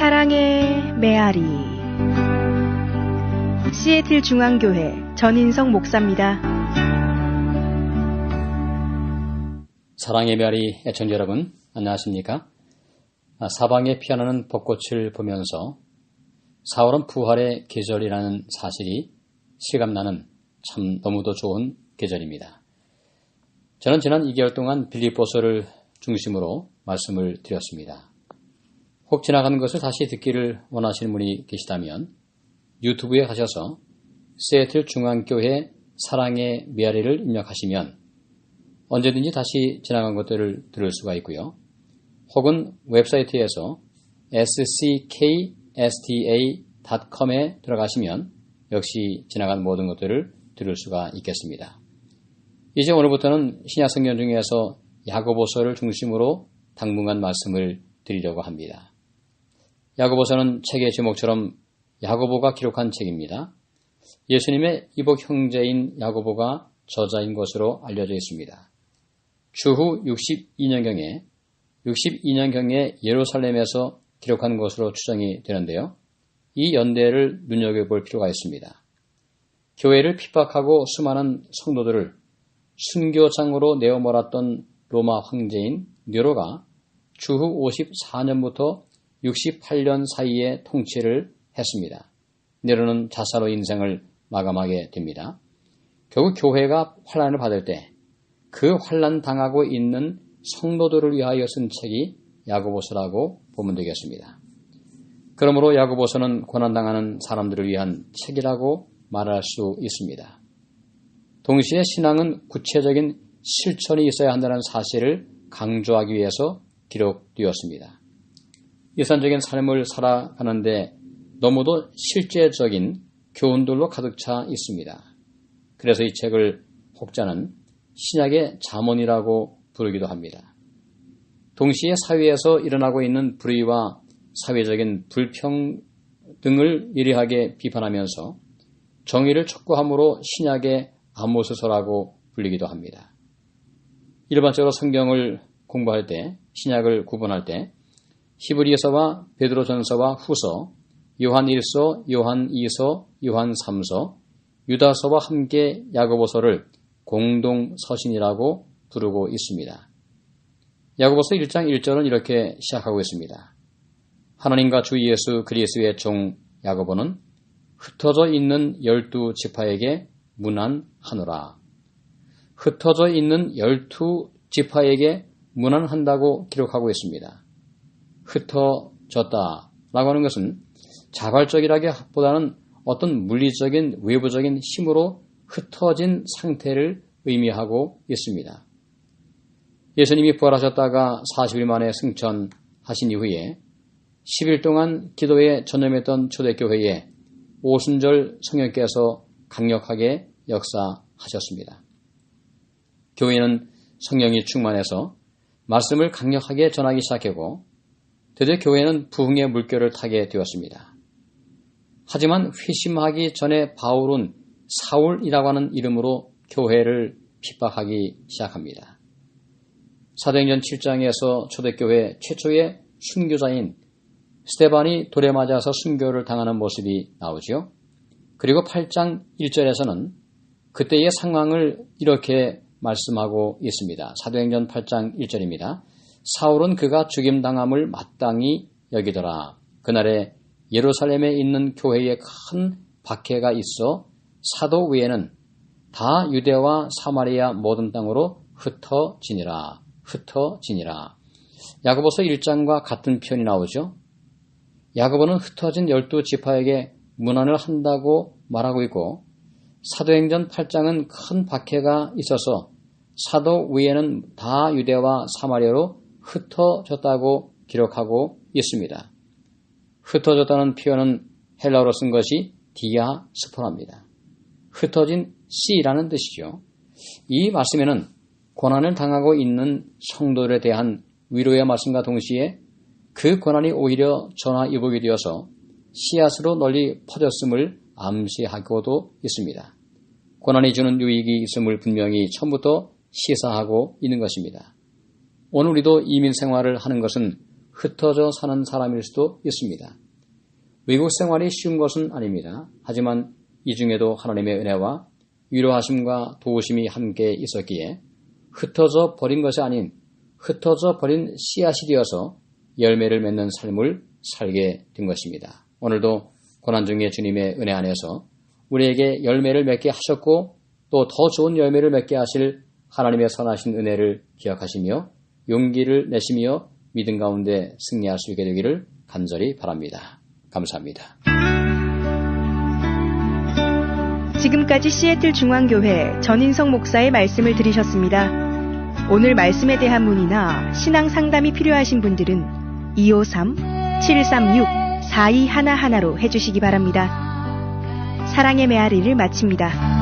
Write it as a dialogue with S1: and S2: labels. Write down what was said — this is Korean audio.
S1: 사랑의 메아리. 시애틀 중앙교회 전인성 목사입니다.
S2: 사랑의 메아리 애청자 여러분, 안녕하십니까? 사방의 피어나는 벚꽃을 보면서 4월은 부활의 계절이라는 사실이 실감나는 참 너무도 좋은 계절입니다. 저는 지난 2개월 동안 빌립보서를 중심으로 말씀을 드렸습니다. 혹 지나가는 것을 다시 듣기를 원하시는 분이 계시다면 유튜브에 가셔서 시애틀 중앙교회 사랑의 메아리를 입력하시면 언제든지 다시 지나간 것들을 들을 수가 있고요. 혹은 웹사이트에서 scksta.com에 들어가시면 역시 지나간 모든 것들을 들을 수가 있겠습니다. 이제 오늘부터는 신약 성경 중에서 야고보서를 중심으로 당분간 말씀을 드리려고 합니다. 야고보서는 책의 제목처럼 야고보가 기록한 책입니다. 예수님의 이복 형제인 야고보가 저자인 것으로 알려져 있습니다. 추후 62년경에 예루살렘에서 기록한 것으로 추정이 되는데요. 이 연대를 눈여겨볼 필요가 있습니다. 교회를 핍박하고 수많은 성도들을 순교장으로 내어몰았던 로마 황제인 네로가 주후 54년부터 68년 사이에 통치를 했습니다. 네로는 자살로 인생을 마감하게 됩니다. 결국 교회가 환난을 받을 때 그 환난 당하고 있는 성도들을 위하여 쓴 책이 야고보서라고 보면 되겠습니다. 그러므로 야고보서는 고난당하는 사람들을 위한 책이라고 말할 수 있습니다. 동시에 신앙은 구체적인 실천이 있어야 한다는 사실을 강조하기 위해서 기록되었습니다. 일상적인 삶을 살아가는데 너무도 실제적인 교훈들로 가득 차 있습니다. 그래서 이 책을 혹자는 신약의 잠언이라고 부르기도 합니다. 동시에 사회에서 일어나고 있는 불의와 사회적인 불평등을 예리하게 비판하면서 정의를 촉구함으로 신약의 아모스서라고 불리기도 합니다. 일반적으로 성경을 공부할 때, 신약을 구분할 때 히브리서와 베드로전서와 후서, 요한 1서, 요한 2서, 요한 3서, 유다서와 함께 야고보서를 공동서신이라고 부르고 있습니다. 야고보서 1장 1절은 이렇게 시작하고 있습니다. 하나님과 주 예수 그리스도의 종 야고보는 흩어져 있는 12지파에게 문안하노라. 흩어져 있는 12지파에게 문안한다고 기록하고 있습니다. 흩어졌다라고 하는 것은 자발적이라기보다는 어떤 물리적인 외부적인 힘으로 흩어진 상태를 의미하고 있습니다. 예수님이 부활하셨다가 40일 만에 승천하신 이후에 10일 동안 기도에 전념했던 초대교회에 오순절 성령께서 강력하게 역사하셨습니다. 교회는 성령이 충만해서 말씀을 강력하게 전하기 시작했고 드디어 교회는 부흥의 물결을 타게 되었습니다. 하지만 회심하기 전에 바울은 사울이라고 하는 이름으로 교회를 핍박하기 시작합니다. 사도행전 7장에서 초대교회 최초의 순교자인 스데반이 돌에 맞아서 순교를 당하는 모습이 나오죠. 그리고 8장 1절에서는 그때의 상황을 이렇게 말씀하고 있습니다. 사도행전 8장 1절입니다. 사울은 그가 죽임당함을 마땅히 여기더라. 그날에 예루살렘에 있는 교회에 큰 박해가 있어 사도 외에는 다 유대와 사마리아 모든 땅으로 흩어지니라. 야고보서 1장과 같은 표현이 나오죠. 야고보는 흩어진 12지파에게 문안을 한다고 말하고 있고 사도행전 8장은 큰 박해가 있어서 사도 위에는 다 유대와 사마리아로 흩어졌다고 기록하고 있습니다. 흩어졌다는 표현은 헬라어로 쓴 것이 디아스포라입니다. 흩어진 씨라는 뜻이죠. 이 말씀에는 고난을 당하고 있는 성도들에 대한 위로의 말씀과 동시에 그 고난이 오히려 전화위복이 되어서 씨앗으로 널리 퍼졌음을 암시하고도 있습니다. 고난이 주는 유익이 있음을 분명히 처음부터 시사하고 있는 것입니다. 오늘 우리도 이민 생활을 하는 것은 흩어져 사는 사람일 수도 있습니다. 외국 생활이 쉬운 것은 아닙니다. 하지만 이 중에도 하나님의 은혜와 위로하심과 도우심이 함께 있었기에 흩어져 버린 것이 아닌 흩어져 버린 씨앗이 되어서 열매를 맺는 삶을 살게 된 것입니다. 오늘도 고난중에 주님의 은혜 안에서 우리에게 열매를 맺게 하셨고 또 더 좋은 열매를 맺게 하실 하나님의 선하신 은혜를 기억하시며 용기를 내시며 믿음 가운데 승리할 수 있게 되기를 간절히 바랍니다. 감사합니다.
S1: 지금까지 시애틀 중앙교회 전인성 목사의 말씀을 들으셨습니다. 오늘 말씀에 대한 문의나 신앙 상담이 필요하신 분들은 253-736-4211로 해주시기 바랍니다. 사랑의 메아리를 마칩니다.